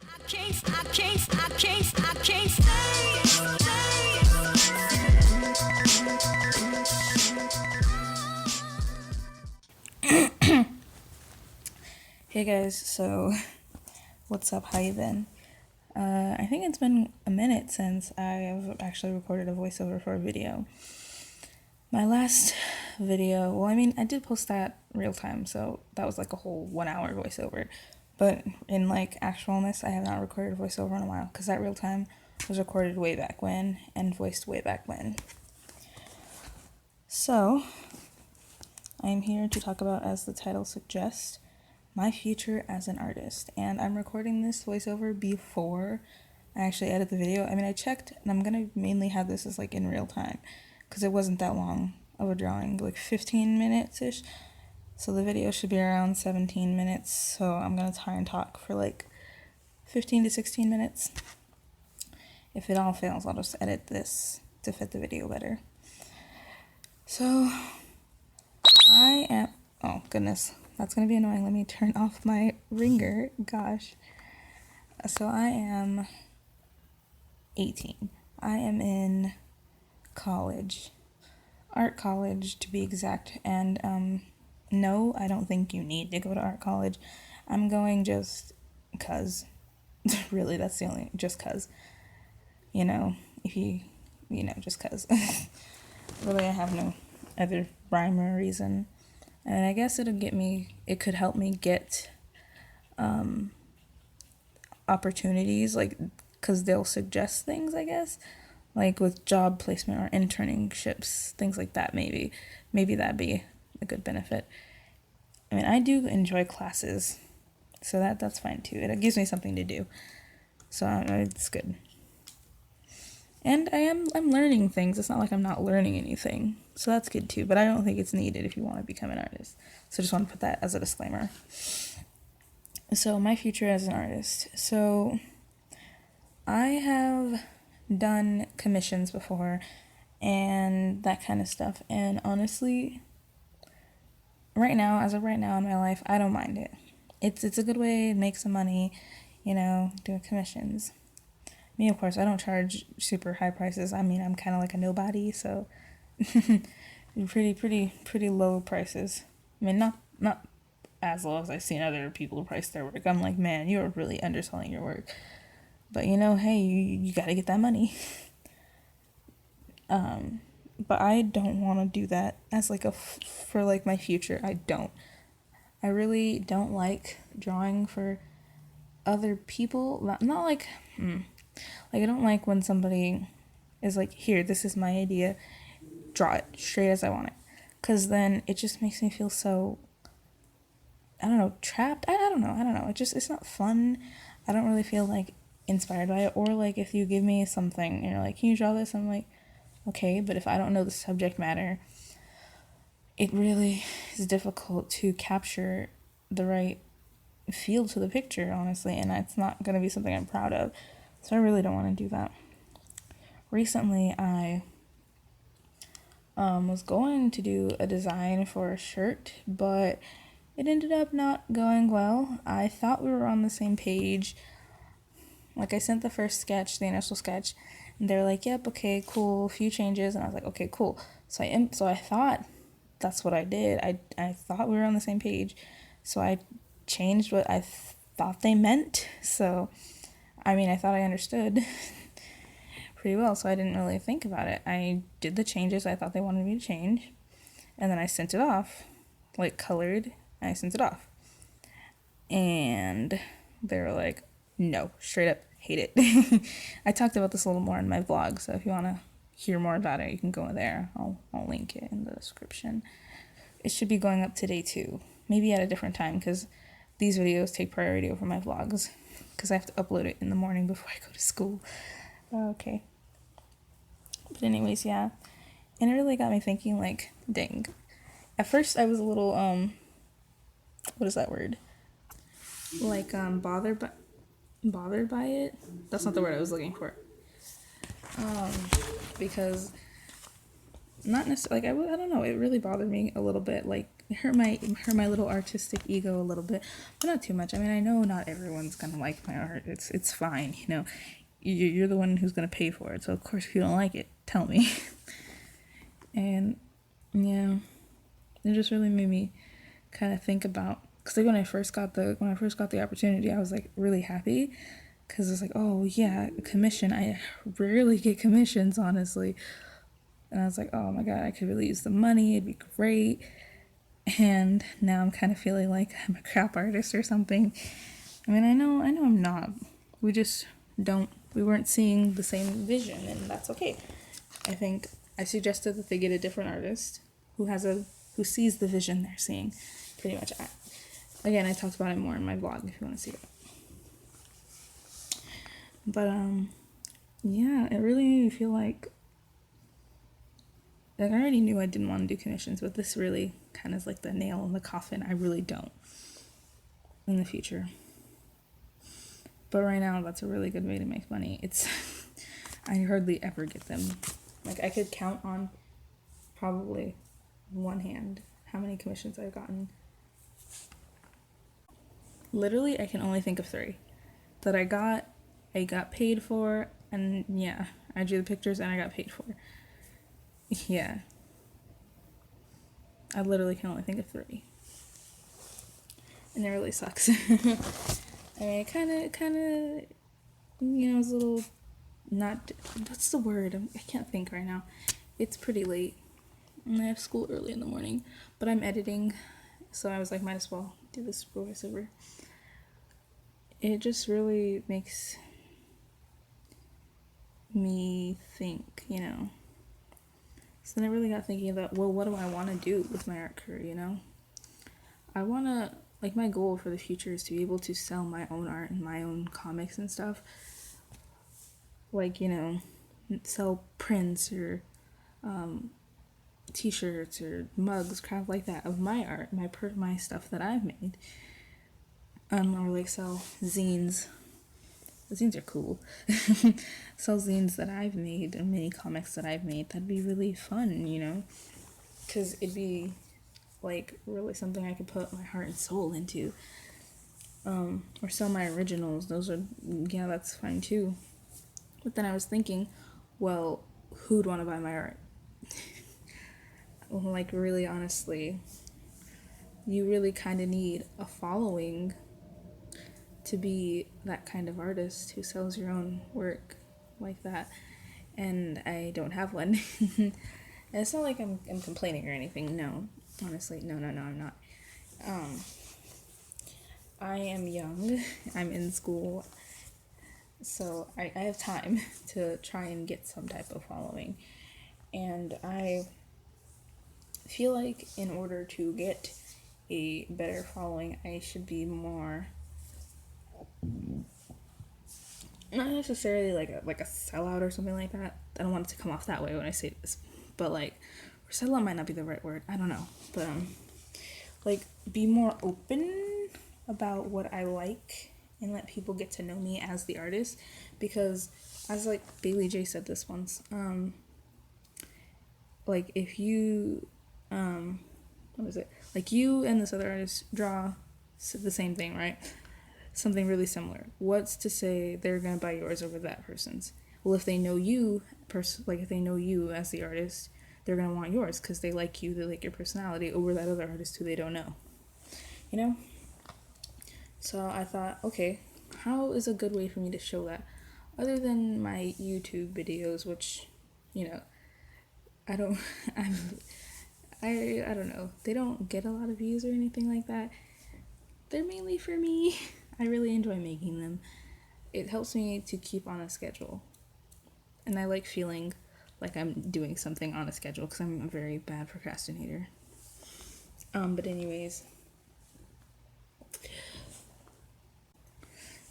I can't stay. Hey guys, so what's up? How you been? I think it's been a minute since I've actually recorded a voiceover for a video. My last video, well, I mean, I did post that real time, so that was like a whole 1 hour voiceover. But in like actualness, I have not recorded a voiceover in a while because that real time was recorded way back when and voiced way back when. So, I am here to talk about, as the title suggests, my future as an artist. And I'm recording this voiceover before I actually edit the video. I mean, I checked, and I'm gonna mainly have this as like in real time because it wasn't that long of a drawing, like 15 minutes-ish. So the video should be around 17 minutes, so I'm gonna try and talk for like 15 to 16 minutes. If it all fails, I'll just edit this to fit the video better. So, oh goodness, that's gonna be annoying. Let me turn off my ringer, gosh. So I am 18. I am in college, art college to be exact, and no, I don't think you need to go to art college. I'm going just cause. Really, that's the only, just cause. You know, if you know, just cause. Really, I have no other rhyme or reason. And I guess it could help me get opportunities, like, cause they'll suggest things, I guess. Like with job placement or internships, things like that, maybe that'd be a good benefit. I mean, I do enjoy classes, so that's fine too. It gives me something to do, so it's good. And I'm learning things. It's not like I'm not learning anything, so that's good too. But I don't think it's needed if you want to become an artist. So just want to put that as a disclaimer. So my future as an artist. So I have done commissions before and that kind of stuff, and honestly, as of right now in my life, I don't mind it. It's a good way to make some money, doing commissions. Me, of course, I don't charge super high prices. I mean, I'm kind of like a nobody, so pretty low prices. I mean, not as low as I've seen other people price their work. I'm like, man, you're really underselling your work. But hey, you got to get that money. But I don't want to do that as like for like my future. I really don't like drawing for other people. Not like, like I don't like when somebody is like, here, this is my idea, draw it straight as I want it. Cause then it just makes me feel so, I don't know, trapped. I don't know. It's not fun. I don't really feel like inspired by it. Or like if you give me something and you're like, can you draw this? I'm like, okay, but if I don't know the subject matter, it really is difficult to capture the right feel to the picture, honestly, and it's not going to be something I'm proud of. So I really don't want to do that. Recently, I was going to do a design for a shirt, but it ended up not going well. I thought we were on the same page. Like, I sent the first sketch, the initial sketch, and they were like, yep, okay, cool, a few changes, and I was like, okay, cool. So I thought that's what I did. I thought we were on the same page, so I changed what I thought they meant. So, I mean, I thought I understood pretty well, so I didn't really think about it. I did the changes I thought they wanted me to change, and then I sent it off, like colored, and I sent it off. And they were like, no, straight up hate it. I talked about this a little more in my vlog, so if you want to hear more about it, you can go there. I'll link it in the description. It should be going up today too, maybe at a different time, because these videos take priority over my vlogs, because I have to upload it in the morning before I go to school. Okay. But anyways, yeah. And it really got me thinking, like, dang. At first, I was a little, what is that word? Like, bothered by it. That's not the word I was looking for. Because not necessarily, like, I don't know, it really bothered me a little bit, like, it hurt my little artistic ego a little bit, but not too much. I mean, I know not everyone's gonna like my art. It's fine, you know. You're the one who's gonna pay for it, so of course, if you don't like it, tell me. And yeah, it just really made me kind of think about, because like when I first got the opportunity, I was like really happy, because it's like, oh yeah, a commission. I rarely get commissions, honestly. And I was like, oh my god, I could really use the money. It'd be great. And now I'm kind of feeling like I'm a crap artist or something. I mean, I know I'm not. We weren't seeing the same vision, and that's okay. I think I suggested that they get a different artist who sees the vision they're seeing. Pretty much. Again, I talked about it more in my vlog if you want to see it. But yeah, it really made me feel like I already knew I didn't want to do commissions, but this really kind of is like the nail in the coffin. I really don't in the future. But right now, that's a really good way to make money. I hardly ever get them. Like, I could count on probably one hand how many commissions I've gotten. Literally, I can only think of 3 that I got paid for, and yeah, I drew the pictures and I got paid for. Yeah. I literally can only think of 3. And it really sucks. I mean, it kind of, you know, it's a little, not, what's the word? I can't think right now. It's pretty late, and I have school early in the morning, but I'm editing, so I was like, might as well do this voiceover. It just really makes me think, you know. So then I really got thinking about, well, what do I want to do with my art career, you know? I want to, like, my goal for the future is to be able to sell my own art and my own comics and stuff. Like, you know, sell prints or t-shirts or mugs, crap like that of my art, my stuff that I've made. Or like sell zines. The zines are cool. Sell zines that I've made and mini comics that I've made. That'd be really fun, you know? Because it'd be like really something I could put my heart and soul into. Or sell my originals. Those are, yeah, that's fine too. But then I was thinking, well, who'd want to buy my art? Like, really, honestly, you really kind of need a following to be that kind of artist who sells your own work like that. And I don't have one. And it's not like I'm complaining or anything. No, honestly, no, I'm not. I am young. I'm in school. So I have time to try and get some type of following. And I feel like in order to get a better following, I should be more, not necessarily like a sellout or something like that. I don't want it to come off that way when I say this, but like, or sellout might not be the right word. I don't know, but like, be more open about what I like and let people get to know me as the artist, because as like Bailey J said this once, like if you what is it, like you and this other artist draw the same thing, right? Something really similar. What's to say they're gonna buy yours over that person's? Well, if they know you, like if they know you as the artist, they're gonna want yours because they like you, they like your personality over that other artist who they don't know. You know? So I thought, okay, how is a good way for me to show that? Other than my YouTube videos, which, you know, I don't know. They don't get a lot of views or anything like that. They're mainly for me. I really enjoy making them. It helps me to keep on a schedule. And I like feeling like I'm doing something on a schedule because I'm a very bad procrastinator. But anyways,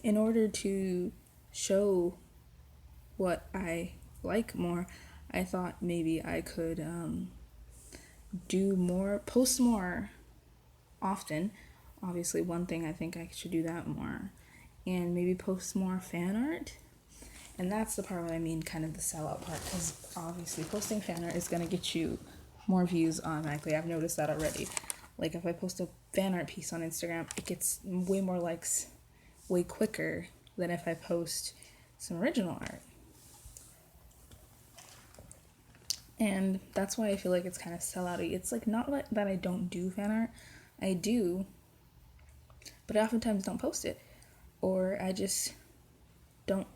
in order to show what I like more, I thought maybe I could post more often. Obviously, one thing I think I should do that more, and maybe post more fan art. And that's the part where I mean kind of the sellout part, because obviously posting fan art is going to get you more views automatically. I've noticed that already. Like if I post a fan art piece on Instagram, it gets way more likes way quicker than if I post some original art. And that's why I feel like it's kind of sellout-y. It's like not like that I don't do fan art. I do, but I oftentimes don't post it. Or I just don't,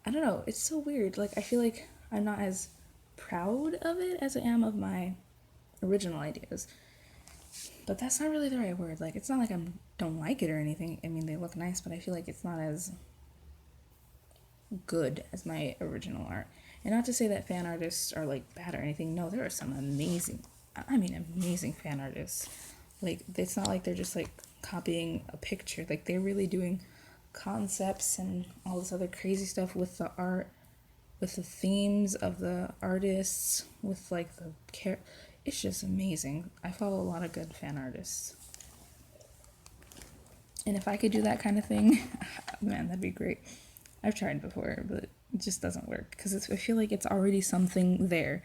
I don't know, it's so weird. Like I feel like I'm not as proud of it as I am of my original ideas. But that's not really the right word. Like it's not like I don't like it or anything. I mean, they look nice, but I feel like it's not as good as my original art. And not to say that fan artists are like bad or anything. No, there are some amazing fan artists. Like it's not like they're just like copying a picture. Like they're really doing concepts and all this other crazy stuff with the art, with the themes of the artists, with like the it's just amazing. I follow a lot of good fan artists. And if I could do that kind of thing, man, that'd be great. I've tried before, but it just doesn't work because I feel like it's already something there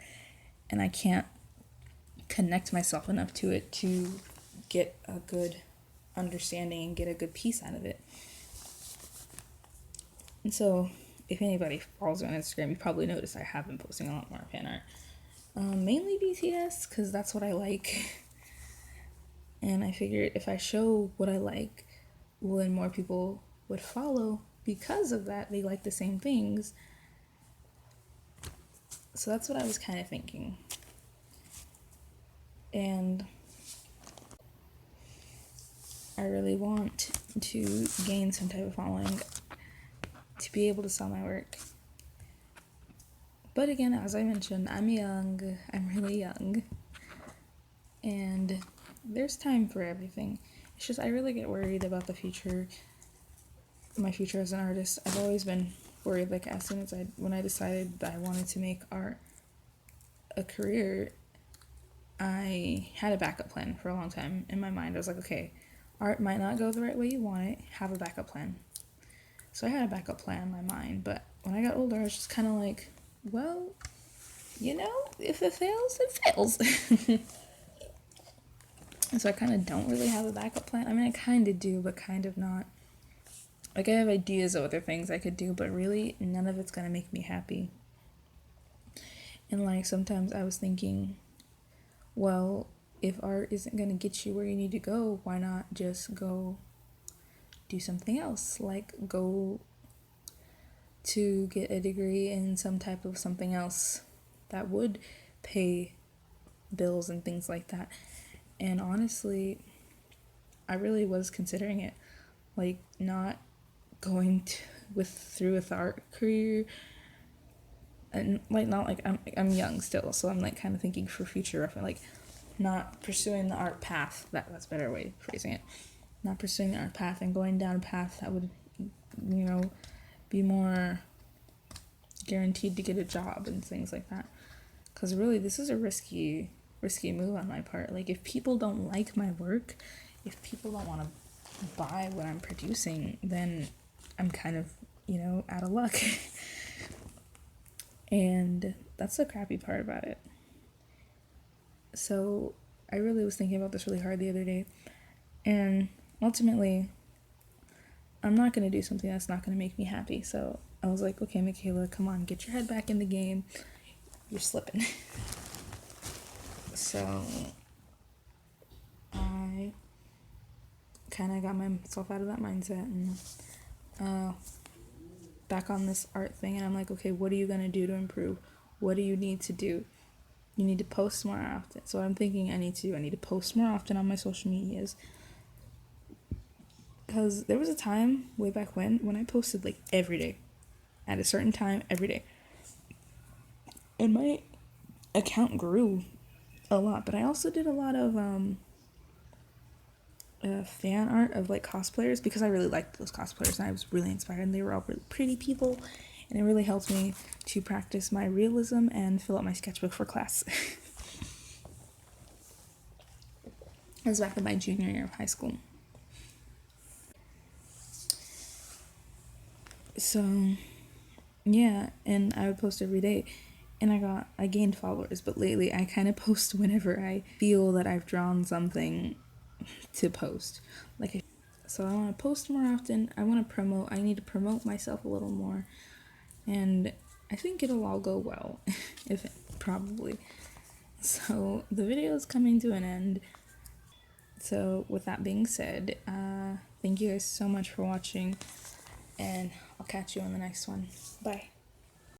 and I can't connect myself enough to it to get a good understanding and get a good piece out of it. And so if anybody follows me on Instagram, you probably noticed I have been posting a lot more fan art. Mainly BTS because that's what I like. And I figured if I show what I like, well, then more people would follow because of that. They like the same things. So that's what I was kind of thinking. And I really want to gain some type of following to be able to sell my work. But again, as I mentioned, I'm young. I'm really young. And there's time for everything. It's just I really get worried about the future, my future as an artist. I've always been worried, like as soon as when I decided that I wanted to make art a career, I had a backup plan for a long time in my mind. I was like, okay, art might not go the right way you want it, have a backup plan. So I had a backup plan in my mind, but when I got older, I was just kind of like, well, you know, if it fails, it fails. And so I kind of don't really have a backup plan. I mean, I kind of do, but kind of not. Like, I have ideas of other things I could do, but really, none of it's going to make me happy. And, like, sometimes I was thinking, well, if art isn't going to get you where you need to go, why not just go do something else? Like, go to get a degree in some type of something else that would pay bills and things like that. And honestly, I really was considering it. Like, not going through with the art career, and like not like I'm young still, so I'm like kind of thinking for future reference, like not pursuing the art path. That's a better way of phrasing it. Not pursuing the art path and going down a path that would, you know, be more guaranteed to get a job and things like that. Because really, this is a risky move on my part. Like, if people don't like my work, if people don't want to buy what I'm producing, then I'm kind of, you know, out of luck. And that's the crappy part about it. So I really was thinking about this really hard the other day. And ultimately, I'm not going to do something that's not going to make me happy. So I was like, okay, Michaela, come on, get your head back in the game. You're slipping. So I kind of got myself out of that mindset and back on this art thing. And I'm like, okay, what are you going to do to improve? What do you need to do? You need to post more often. So I'm thinking I need to post more often on my social medias. Because there was a time way back when I posted like every day. At a certain time, every day. And my account grew a lot. But I also did a lot of fan art of like cosplayers because I really liked those cosplayers and I was really inspired and they were all really pretty people. And it really helped me to practice my realism and fill out my sketchbook for class. It was back in my junior year of high school. So, yeah, and I would post every day. and I gained followers, but lately I kind of post whenever I feel that I've drawn something to post. So I want to post more often. I need to promote myself a little more, and I think it'll all go well, if probably. So the video is coming to an end. So with that being said, thank you guys so much for watching, and I'll catch you on the next one. Bye.